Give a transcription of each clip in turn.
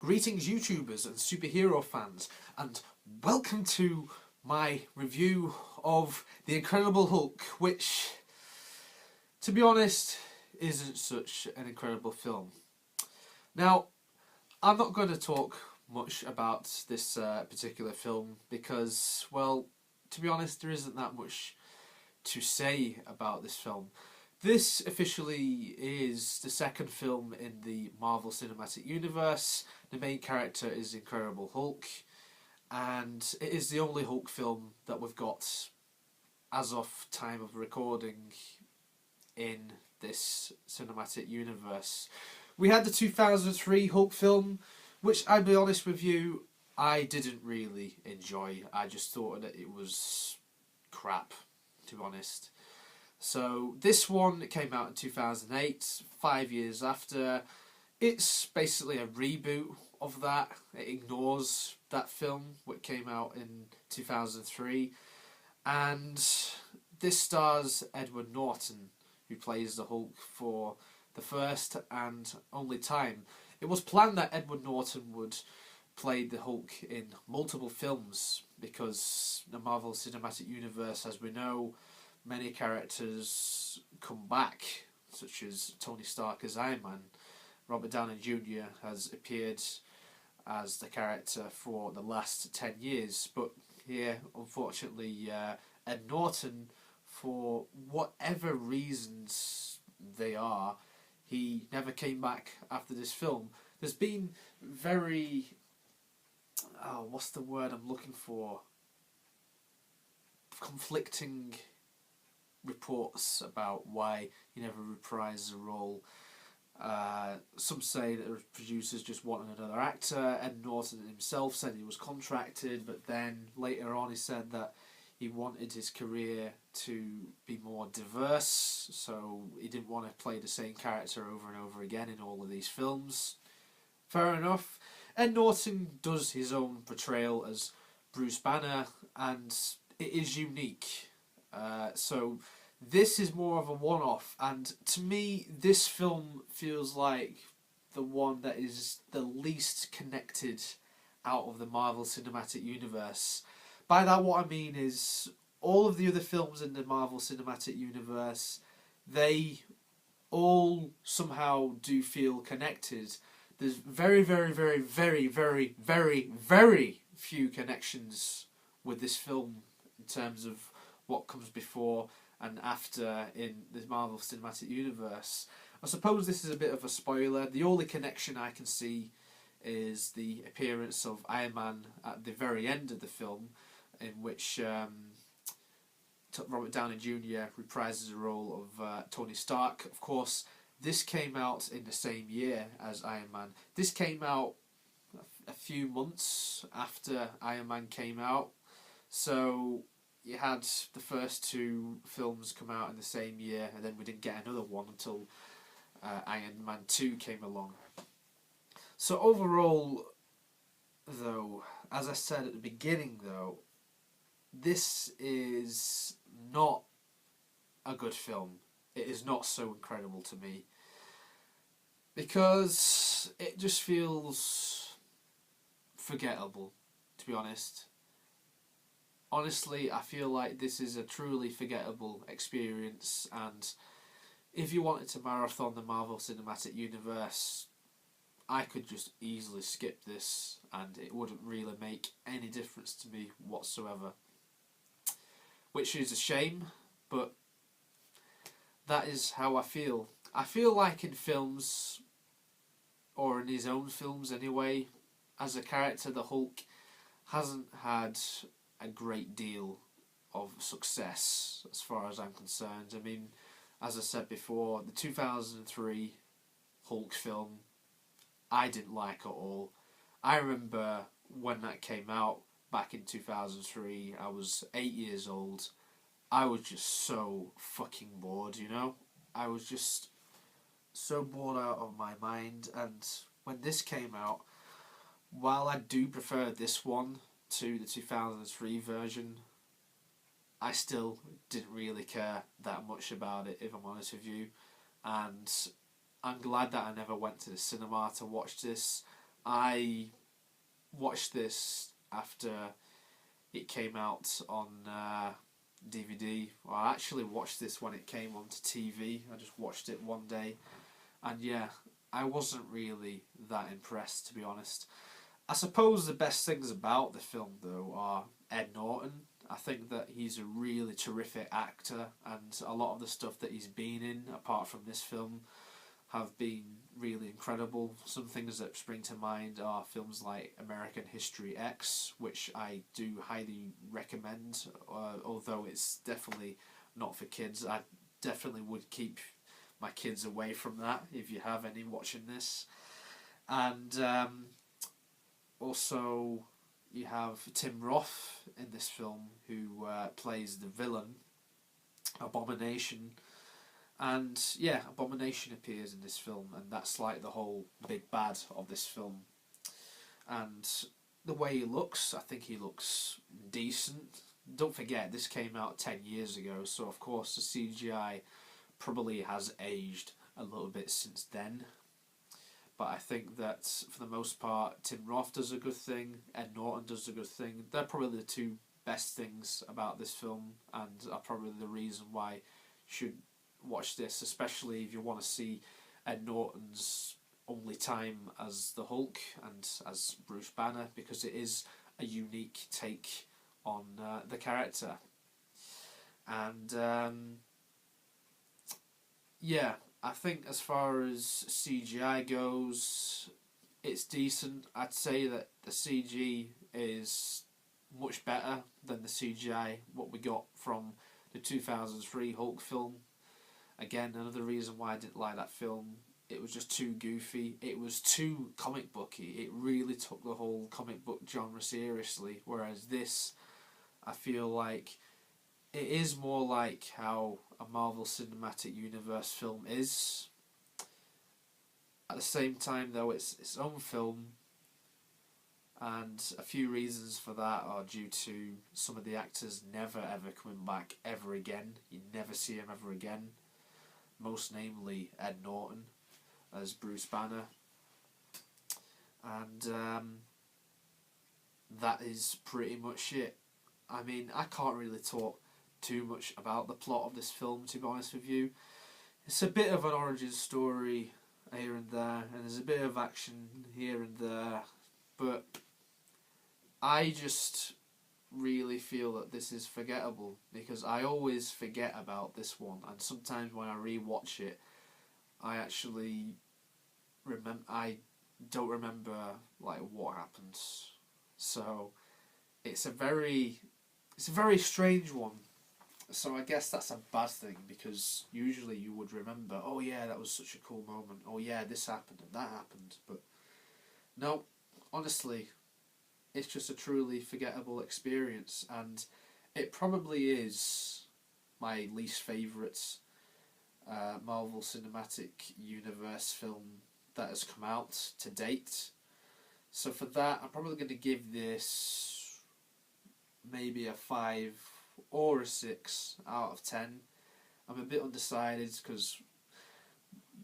Greetings YouTubers and superhero fans, and welcome to my review of The Incredible Hulk, which, to be honest, isn't such an incredible film. Now, I'm not going to talk much about this particular film because, well, to be honest, there isn't that much to say about this film. This officially is the second film in the Marvel Cinematic Universe. The main character is Incredible Hulk, and it is the only Hulk film that we've got as of time of recording in this cinematic universe. We had the 2003 Hulk film, which, I'll be honest with you, I didn't really enjoy. I just thought that it was crap, to be honest. So this one came out in 2008, 5 years after. It's basically a reboot of that. It ignores that film, which came out in 2003. And this stars Edward Norton, who plays the Hulk for the first and only time. It was planned that Edward Norton would play the Hulk in multiple films because the Marvel Cinematic Universe, as we know, many characters come back, such as Tony Stark as Iron Man. Robert Downey Jr. has appeared as the character for the last 10 years, but here, unfortunately, Ed Norton, for whatever reasons they are, he never came back after this film. There's been very... what's the word I'm looking for? Conflicting reports about why he never reprised the role. Some say that the producers just wanted another actor. Ed Norton himself said he was contracted, but then later on he said that he wanted his career to be more diverse, so he didn't want to play the same character over and over again in all of these films. Fair enough. Ed Norton does his own portrayal as Bruce Banner, and it is unique. So this is more of a one-off, and to me this film feels like the one that is the least connected out of the Marvel Cinematic Universe. By that what I mean is all of the other films in the Marvel Cinematic Universe, they all somehow do feel connected. There's very, very, very, very, very, very, very few connections with this film in terms of what comes before and after in the Marvel Cinematic Universe. I suppose this is a bit of a spoiler. The only connection I can see is the appearance of Iron Man at the very end of the film, in which Robert Downey Jr. reprises the role of Tony Stark. Of course, this came out in the same year as Iron Man. This came out a few months after Iron Man came out. So you had the first two films come out in the same year, and then we didn't get another one until Iron Man 2 came along. So overall, though, as I said at the beginning, though, this is not a good film. It is not so incredible to me because it just feels forgettable, to be honest. Honestly, I feel like this is a truly forgettable experience, and if you wanted to marathon the Marvel Cinematic Universe, I could just easily skip this and it wouldn't really make any difference to me whatsoever. Which is a shame, but that is how I feel. I feel like in films, or in his own films anyway, as a character, the Hulk hasn't had a great deal of success as far as I'm concerned. I mean, as I said before, the 2003 Hulk film, I didn't like at all. I remember when that came out back in 2003, I was 8 years old. I was just so fucking bored, you know? I was just so bored out of my mind, and when this came out, while I do prefer this one to the 2003 version, I still didn't really care that much about it, if I'm honest with you, and I'm glad that I never went to the cinema to watch this. I watched this after it came out on DVD. Well, I actually watched this when it came onto TV. I just watched it one day, and yeah, I wasn't really that impressed, to be honest. I suppose the best things about the film, though, are Ed Norton. I think that he's a really terrific actor, and a lot of the stuff that he's been in, apart from this film, have been really incredible. Some things that spring to mind are films like American History X, which I do highly recommend, although it's definitely not for kids. I definitely would keep my kids away from that if you have any watching this. And also you have Tim Roth in this film, who plays the villain, Abomination. And yeah, Abomination appears in this film, and that's like the whole big bad of this film. And the way he looks, I think he looks decent. Don't forget, this came out 10 years ago, so of course the CGI probably has aged a little bit since then. But I think that for the most part, Tim Roth does a good thing, Ed Norton does a good thing. They're probably the two best things about this film, and are probably the reason why you should watch this, especially if you want to see Ed Norton's only time as the Hulk and as Bruce Banner, because it is a unique take on the character. And yeah, I think as far as CGI goes, it's decent. I'd say that the CG is much better than the CGI what we got from the 2003 Hulk film. Again, another reason why I didn't like that film, it was just too goofy. It was too comic booky. It really took the whole comic book genre seriously, whereas this, I feel like it is more like how a Marvel Cinematic Universe film is. At the same time, though, it's its own film, and a few reasons for that are due to some of the actors never ever coming back ever again. You never see them ever again. Most namely Ed Norton as Bruce Banner. And that is pretty much it. I mean, I can't really talk too much about the plot of this film, to be honest with you. It's a bit of an origin story here and there, and there's a bit of action here and there, but I just really feel that this is forgettable, because I always forget about this one, and sometimes when I rewatch it, I actually I don't remember like what happens. So it's a very strange one. So I guess that's a bad thing, because usually you would remember, oh yeah, that was such a cool moment, oh yeah, this happened and that happened, but no, honestly, it's just a truly forgettable experience, and it probably is my least favourite Marvel Cinematic Universe film that has come out to date. So for that, I'm probably going to give this maybe a 5 or a 6 out of 10. I'm a bit undecided, because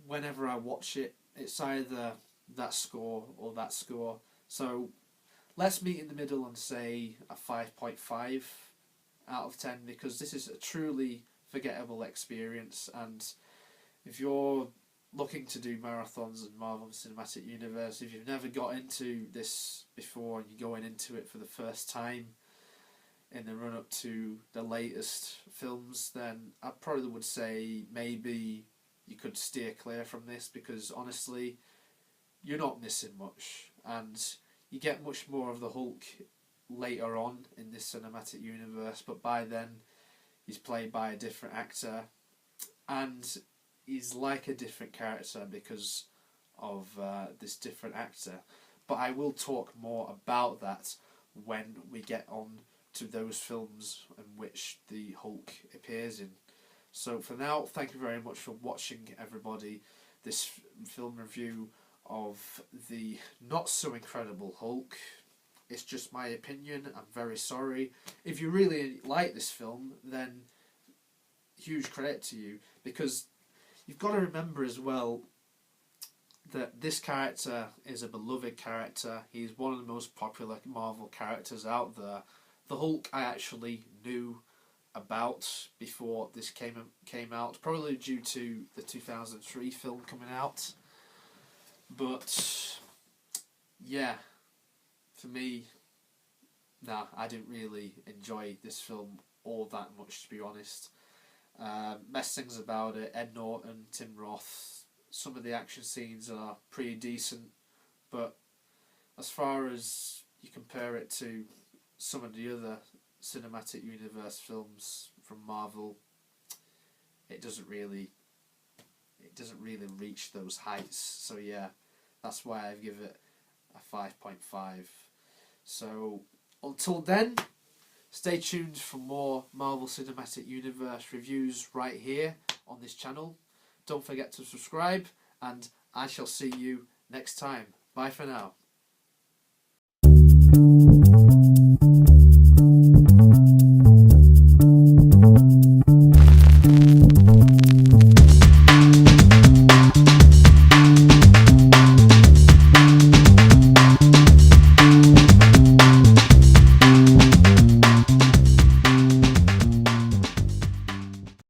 whenever I watch it, it's either that score or that score. So let's meet in the middle and say a 5.5 out of 10, because this is a truly forgettable experience. And if you're looking to do marathons in Marvel Cinematic Universe, if you've never got into this before and you're going into it for the first time in the run up to the latest films, then I probably would say maybe you could steer clear from this, because honestly, you're not missing much, and you get much more of the Hulk later on in this cinematic universe, but by then he's played by a different actor, and he's like a different character because of this different actor. But I will talk more about that when we get on to those films in which the Hulk appears in. So for now, thank you very much for watching, everybody, this film review of the not so incredible Hulk. It's just my opinion. I'm very sorry. If you really like this film, then huge credit to you, because you've got to remember as well, that this character is a beloved character. He's one of the most popular Marvel characters out there. The Hulk I actually knew about before this came out, probably due to the 2003 film coming out. But yeah, for me, nah, I didn't really enjoy this film all that much, to be honest. Best things about it: Ed Norton, Tim Roth. Some of the action scenes are pretty decent, but as far as you compare it to some of the other cinematic universe films from Marvel, it doesn't really reach those heights. So yeah, that's why I give it a 5.5. So until then, stay tuned for more Marvel Cinematic Universe reviews right here on this channel. Don't forget to subscribe, and I shall see you next time. Bye for now.